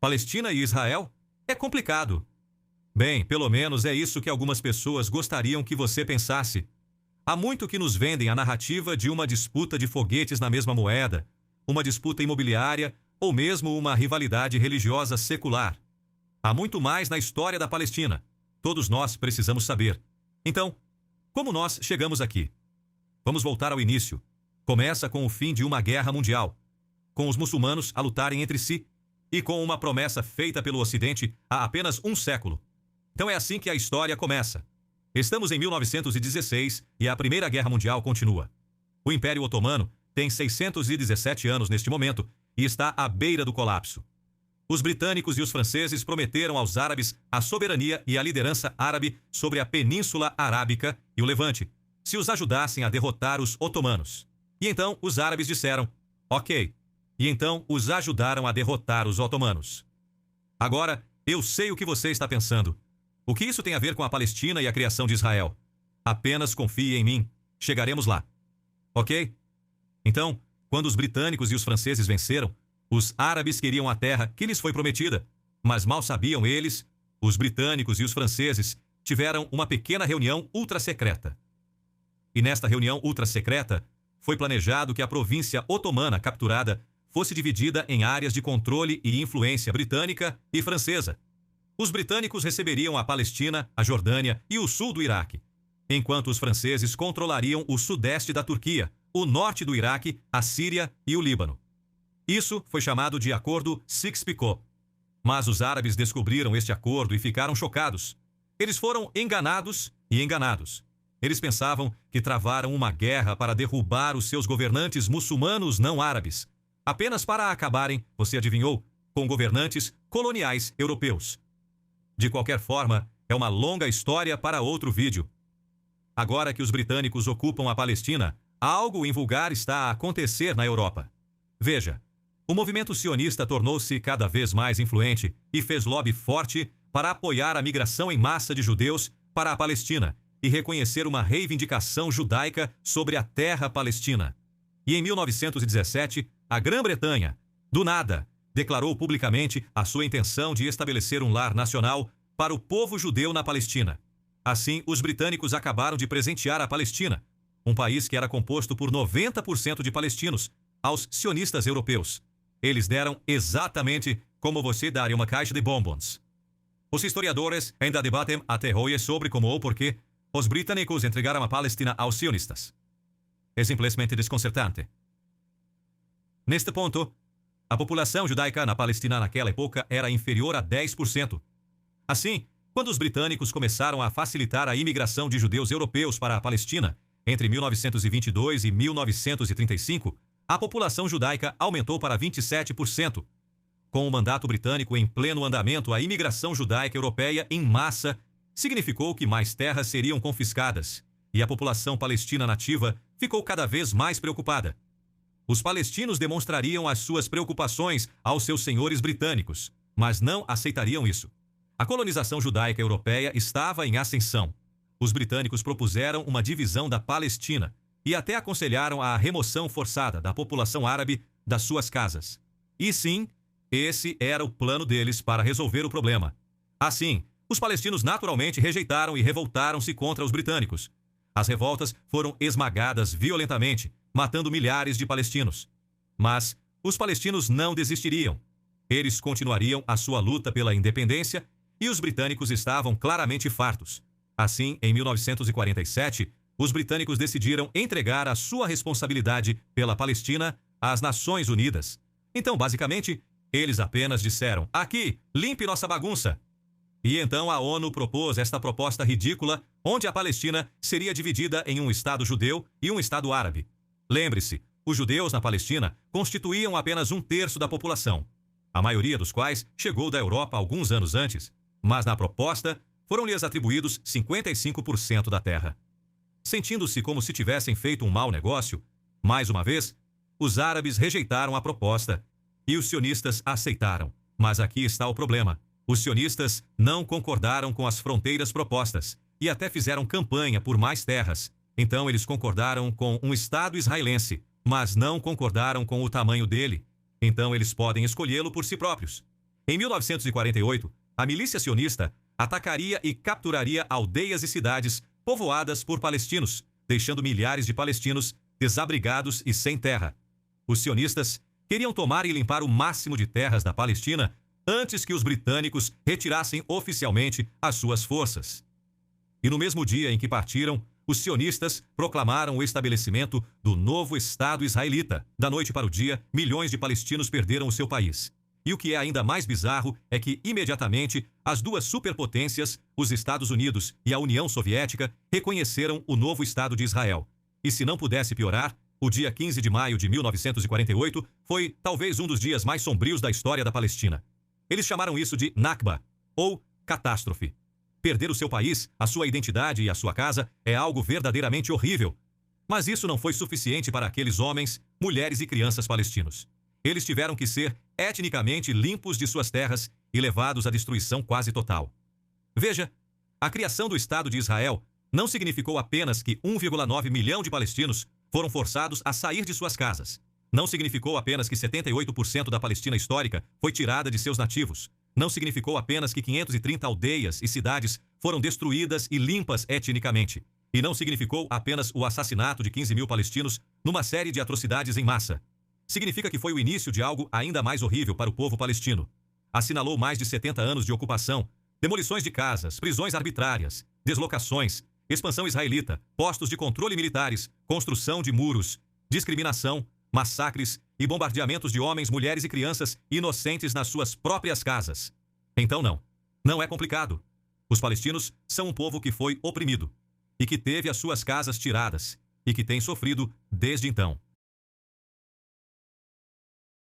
Palestina e Israel? É complicado. Bem, pelo menos é isso que algumas pessoas gostariam que você pensasse. Há muito que nos vendem a narrativa de uma disputa de foguetes na mesma moeda, uma disputa imobiliária ou mesmo uma rivalidade religiosa secular. Há muito mais na história da Palestina. Todos nós precisamos saber. Então, como nós chegamos aqui? Vamos voltar ao início. Começa com o fim de uma guerra mundial, com os muçulmanos a lutarem entre si e com uma promessa feita pelo Ocidente há apenas um século. Então é assim que a história começa. Estamos em 1916 e a Primeira Guerra Mundial continua. O Império Otomano tem 617 anos neste momento e está à beira do colapso. Os britânicos e os franceses prometeram aos árabes a soberania e a liderança árabe sobre a Península Arábica e o Levante, se os ajudassem a derrotar os otomanos. E então os árabes disseram, ok. E então os ajudaram a derrotar os otomanos. Agora, eu sei o que você está pensando. O que isso tem a ver com a Palestina e a criação de Israel? Apenas confie em mim. Chegaremos lá. Ok? Então, quando os britânicos e os franceses venceram, os árabes queriam a terra que lhes foi prometida. Mas mal sabiam eles, os britânicos e os franceses tiveram uma pequena reunião ultra-secreta. E nesta reunião ultra-secreta, foi planejado que a província otomana capturada fosse dividida em áreas de controle e influência britânica e francesa. Os britânicos receberiam a Palestina, a Jordânia e o sul do Iraque, enquanto os franceses controlariam o sudeste da Turquia, o norte do Iraque, a Síria e o Líbano. Isso foi chamado de Acordo Sykes-Picot. Mas os árabes descobriram este acordo e ficaram chocados. Eles foram enganados e enganados. Eles pensavam que travaram uma guerra para derrubar os seus governantes muçulmanos não árabes, apenas para acabarem, você adivinhou, com governantes coloniais europeus. De qualquer forma, é uma longa história para outro vídeo. Agora que os britânicos ocupam a Palestina, algo invulgar está a acontecer na Europa. Veja, o movimento sionista tornou-se cada vez mais influente e fez lobby forte para apoiar a migração em massa de judeus para a Palestina e reconhecer uma reivindicação judaica sobre a terra palestina. E em 1917, a Grã-Bretanha, do nada, declarou publicamente a sua intenção de estabelecer um lar nacional para o povo judeu na Palestina. Assim, os britânicos acabaram de presentear a Palestina, um país que era composto por 90% de palestinos, aos sionistas europeus. Eles deram exatamente como você daria uma caixa de bombons. Os historiadores ainda debatem até hoje sobre como ou por que os britânicos entregaram a Palestina aos sionistas. É simplesmente desconcertante. Neste ponto, a população judaica na Palestina naquela época era inferior a 10%. Assim, quando os britânicos começaram a facilitar a imigração de judeus europeus para a Palestina, entre 1922 e 1935, a população judaica aumentou para 27%. Com o mandato britânico em pleno andamento, a imigração judaica europeia em massa significou que mais terras seriam confiscadas, e a população palestina nativa ficou cada vez mais preocupada. Os palestinos demonstrariam as suas preocupações aos seus senhores britânicos, mas não aceitariam isso. A colonização judaica europeia estava em ascensão. Os britânicos propuseram uma divisão da Palestina e até aconselharam a remoção forçada da população árabe das suas casas. E sim, esse era o plano deles para resolver o problema. Assim, os palestinos naturalmente rejeitaram e revoltaram-se contra os britânicos. As revoltas foram esmagadas violentamente, matando milhares de palestinos. Mas os palestinos não desistiriam. Eles continuariam a sua luta pela independência e os britânicos estavam claramente fartos. Assim, em 1947, os britânicos decidiram entregar a sua responsabilidade pela Palestina às Nações Unidas. Então, basicamente, eles apenas disseram, aqui, limpe nossa bagunça. E então a ONU propôs esta proposta ridícula, onde a Palestina seria dividida em um Estado judeu e um Estado árabe. Lembre-se, os judeus na Palestina constituíam apenas 1/3 da população, a maioria dos quais chegou da Europa alguns anos antes, mas na proposta foram-lhes atribuídos 55% da terra. Sentindo-se como se tivessem feito um mau negócio, mais uma vez, os árabes rejeitaram a proposta e os sionistas aceitaram. Mas aqui está o problema. Os sionistas não concordaram com as fronteiras propostas e até fizeram campanha por mais terras. Então eles concordaram com um Estado israelense, mas não concordaram com o tamanho dele. Então eles podem escolhê-lo por si próprios. Em 1948, a milícia sionista atacaria e capturaria aldeias e cidades povoadas por palestinos, deixando milhares de palestinos desabrigados e sem terra. Os sionistas queriam tomar e limpar o máximo de terras da Palestina antes que os britânicos retirassem oficialmente as suas forças. E no mesmo dia em que partiram, os sionistas proclamaram o estabelecimento do novo Estado israelita. Da noite para o dia, milhões de palestinos perderam o seu país. E o que é ainda mais bizarro é que, imediatamente, as duas superpotências, os Estados Unidos e a União Soviética, reconheceram o novo Estado de Israel. E se não pudesse piorar, o dia 15 de maio de 1948 foi talvez um dos dias mais sombrios da história da Palestina. Eles chamaram isso de Nakba, ou catástrofe. Perder o seu país, a sua identidade e a sua casa é algo verdadeiramente horrível. Mas isso não foi suficiente para aqueles homens, mulheres e crianças palestinos. Eles tiveram que ser etnicamente limpos de suas terras e levados à destruição quase total. Veja, a criação do Estado de Israel não significou apenas que 1,9 milhão de palestinos foram forçados a sair de suas casas. Não significou apenas que 78% da Palestina histórica foi tirada de seus nativos. Não significou apenas que 530 aldeias e cidades foram destruídas e limpas etnicamente. E não significou apenas o assassinato de 15 mil palestinos numa série de atrocidades em massa. Significa que foi o início de algo ainda mais horrível para o povo palestino. Assinalou mais de 70 anos de ocupação, demolições de casas, prisões arbitrárias, deslocações, expansão israelita, postos de controle militares, construção de muros, discriminação, massacres e bombardeamentos de homens, mulheres e crianças inocentes nas suas próprias casas. Então não é complicado. Os palestinos são um povo que foi oprimido e que teve as suas casas tiradas e que tem sofrido desde então.